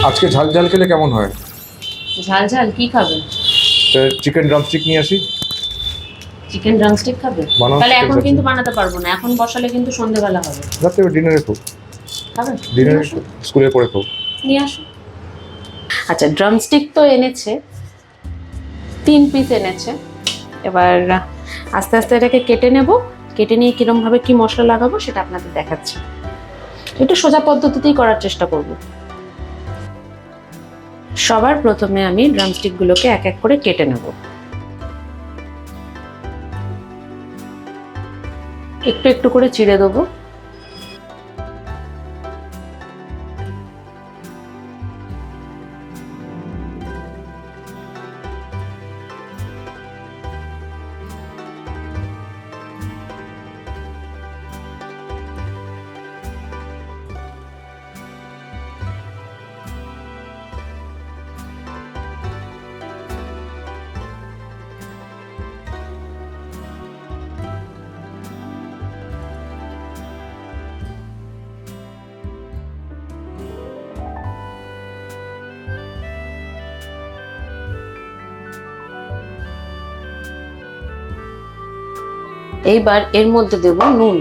আজকে ঝাল ঝাল খেলে কেমন হয়? ঝাল ঝাল কি খাবে? চিকেন ড্রামস্টিক নিয়ে আসি। চিকেন ড্রামস্টিক খাবে? বানাও, তাহলে ঠিক এখন আছে। কিন্তু বানাতে পারবো না, এখন বসালে কিন্তু সন্ধ্যেবেলা হবে। রাত্রে ডিনারে খাও। খাবে? ডিনারে নিয়ে আসো। স্কুলে পরে খাও। নিয়ে আসো। আচ্ছা, ড্রামস্টিক তো এনেছে, 3 পিস এনেছে। এবার আস্তে আস্তে এটাকে কেটে নেব। কেটে নিয়ে কিরম ভাবে কি মশলা লাগাবো সেটা আপনাদের দেখাচ্ছি। একটু সোজা পদ্ধতিতেই করার চেষ্টা করব। সবার প্রথমে আমি ড্রামস্টিক গুলোকে এক এক করে কেটে নেব। একটু একটু করে চিড়ে দেবো। এইবার এর মধ্যে দেব নুন।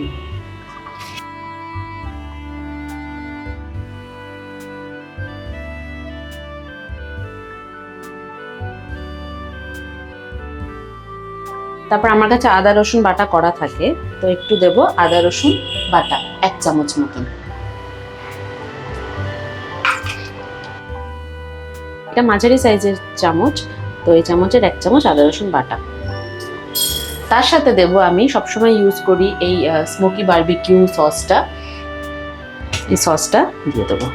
তারপর আমার কাছে আদা রসুন বাটা করা থাকে, তো একটু দেব আদা রসুন বাটা, 1 চামচ মতন। এটা মাঝারি সাইজের চামচ, তো এই চামচের 1 চামচ আদা রসুন বাটা। তার সাথে দেব আমি সবসময় ইউজ করি এই স্মোকি বারবিকিউ সসটা। এই সসটা দিয়ে দেবো।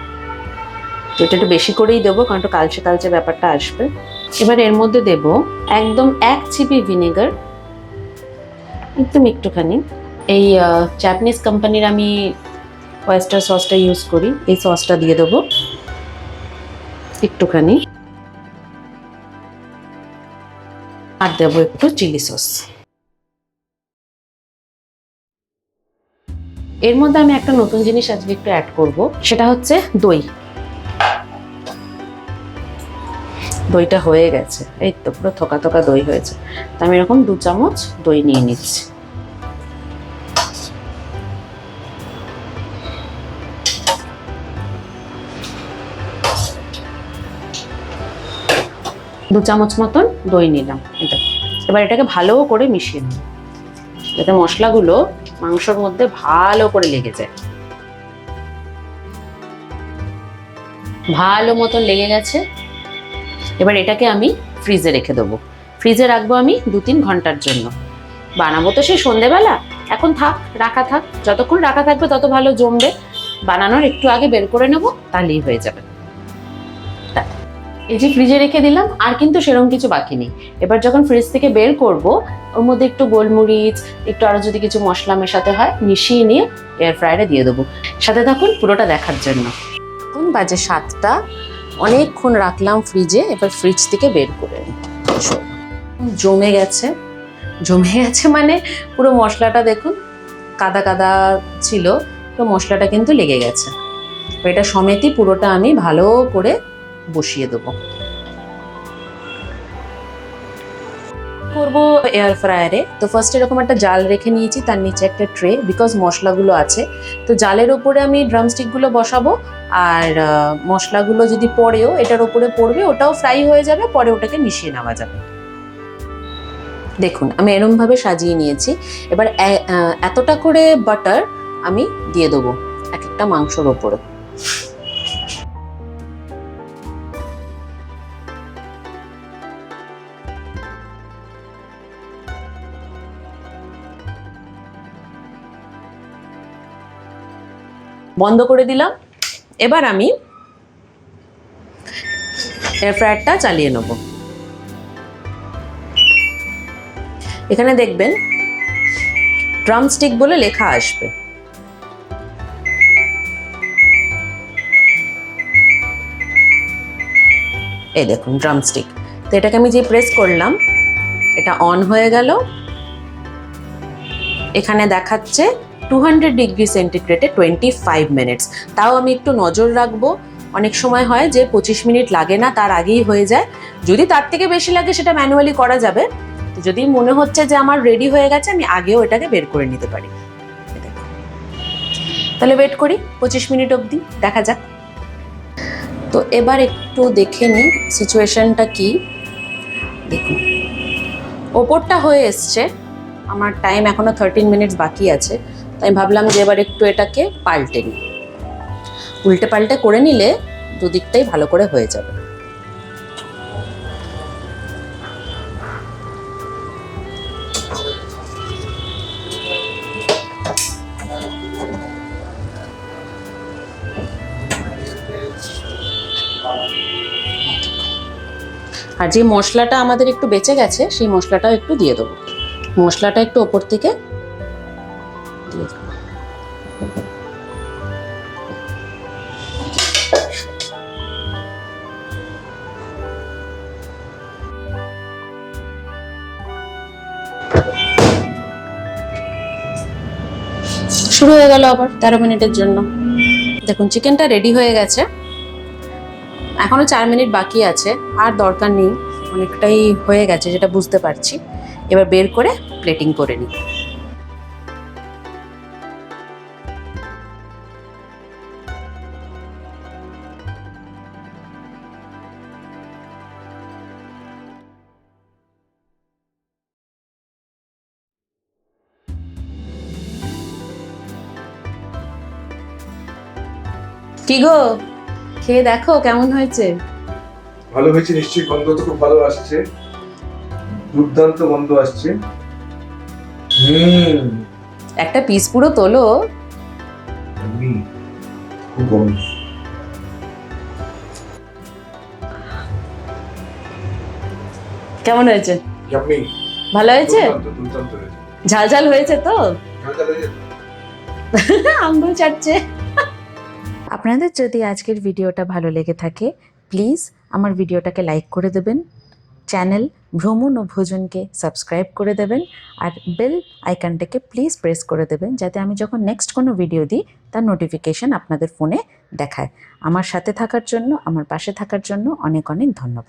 তো এটা একটু বেশি করেই দেবো, কারণ একটু কালচে কালচে ব্যাপারটা আসবে। এবার এর মধ্যে দেব একদম 1 চিপি ভিনেগার, একটুখানি। এই জাপানিজ কোম্পানির আমি ওয়েস্টার সসটা ইউজ করি, এই সসটা দিয়ে দেবো একটুখানি। আর দেবো একটু চিলি সস। এর মধ্যে আমি একটা নতুন জিনিস আজকে একটু অ্যাড করব, সেটা হচ্ছে দই। দইটা হয়ে গেছে, এই তো পুরো থোকা থোকা দই হয়েছে। তো আমি এরকম 2 চামচ দই নিয়ে নিচ্ছি। দু চামচ মতন দই নিলাম এটা। এবার এটাকে ভালো করে মিশিয়ে নিই, যাতে মশলাগুলো মাংসর মধ্যে ভালো করে লেগে যায়। ভালো মতন লেগে গেছে। এবার এটাকে আমি ফ্রিজে রেখে দেবো। ফ্রিজে রাখবো আমি 2-3 ঘন্টার জন্য। বানাবো তো সেই সন্ধেবেলা, এখন থাক, রাখা থাক। যতক্ষণ রাখা থাকবে তত ভালো জমবে। বানানোর একটু আগে বের করে নেবো, তাহলেই হয়ে যাবে। এই যে ফ্রিজে রেখে দিলাম, আর কিন্তু সেরকম কিছু বাকি নেই। এবার যখন ফ্রিজ থেকে বের করব, ওর মধ্যে একটু গোলমরিচ, একটু আরো যদি কিছু মশলা মেশাতে হয় মিশিয়ে নিয়ে এয়ার ফ্রায়ারে দিয়ে দেবো। সাথে থাকুন পুরোটা দেখার জন্য। এখন বাজে 7টা, অনেকক্ষণ রাখলাম ফ্রিজে। এবার ফ্রিজ থেকে বের করে জমে গেছে। জমে গেছে মানে পুরো মশলাটা দেখুন কাদা কাদা ছিল, তো মশলাটা কিন্তু লেগে গেছে। এটা সমেতই পুরোটা আমি ভালো করে বসিয়ে দেবো। করবো এয়ার ফ্রায়ারে। তো ফার্স্ট এরকম একটা জাল রেখে নিয়েছি, তার নিচে একটা ট্রে, বিকজ মশলাগুলো আছে। তো জালের ওপরে আমি ড্রামস্টিকগুলো বসাবো, আর মশলাগুলো যদি পড়েও এটার ওপরে পড়বে, ওটাও ফ্রাই হয়ে যাবে, পরে ওটাকে মিশিয়ে নেওয়া যাবে। দেখুন আমি এরম ভাবে সাজিয়ে নিয়েছি। এবার এতটা করে বাটার আমি দিয়ে দেবো এক একটা মাংসর ওপরে। বন্ধ করে দিলাম। এবার আমি এয়ার ফ্রায়ারটা চালিয়ে নেব। এখানে দেখবেন ড্রামস্টিক বলে লেখা আসবে। এই দেখুন ড্রামস্টিক। তো এটাকে আমি যে প্রেস করলাম, এটা অন হয়ে গেল। এখানে দেখাচ্ছে 200 ডিগ্রি সেন্টিগ্রেডে 25 মিনিটস। তাও আমি একটু নজর রাখবো, অনেক সময় হয় যে 25 মিনিট লাগে না, তার আগেই হয়ে যায়। যদি তার থেকে বেশি লাগে সেটা ম্যানুয়ালি করা যাবে। তো যদি মনে হচ্ছে যে আমার রেডি হয়ে গেছে, আমি আগেও এটাকে বের করে নিতে পারি। এই দেখো। তাহলে ওয়েট করি 25 মিনিট অবধি, দেখা যাক। তো এবার একটু দেখে নিই সিচুয়েশনটা কি। দেখুন ওপরটা হয়ে এসছে, আমার টাইম এখনো 13 মিনিটস বাকি আছে। তাই ভাবলাম যে এবার একটু এটাকে পাল্টে নিই। উল্টে পাল্টে করে নিলে দুদিকটাই ভালো করে হয়ে যাবে। আর যে মশলাটা আমাদের একটু বেঁচে গেছে, সেই মশলাটাও একটু দিয়ে দেবো। মশলাটা একটু ওপর থেকে দিয়ে দেবো। শুরু হয়ে গেল আবার 13 মিনিটের জন্য। দেখুন চিকেনটা রেডি হয়ে গেছে, এখনো 4 মিনিট বাকি আছে, আর দরকার নেই, অনেকটাই হয়ে গেছে যেটা বুঝতে পারছি। এবার বের করে প্লেটিং করে নিই। কি গো, খেয়ে দেখো কেমন হয়েছে। ভালো হয়েছে নিশ্চয়ই, গন্ধ তো খুব ভালো আসছে, দুর্দান্ত গন্ধ আসছে। একটা পিস পুরো তোলো। খুব গরম। কেমন হয়েছে? ইয়াম্মি। ভালো হয়েছে? দুর্দান্ত হয়েছে। ঝাল ঝাল হয়েছে তো? ঝাল হয়েছে। আঙ্গুল চাটছে। আপনাদের যদি আজকের ভিডিওটা ভালো লেগে থাকে, প্লিজ আমার ভিডিওটাকে লাইক করে দেবেন, চ্যানেল ভ্রমণ ও ভোজনকে সাবস্ক্রাইব করে দেবেন, আর বেল আইকনটাকে প্লিজ প্রেস করে দেবেন, যাতে আমি যখন নেক্সট কোনো ভিডিও দিই তার নোটিফিকেশান আপনাদের ফোনে দেখায়। আমার সাথে থাকার জন্য, আমার পাশে থাকার জন্য অনেক অনেক ধন্যবাদ।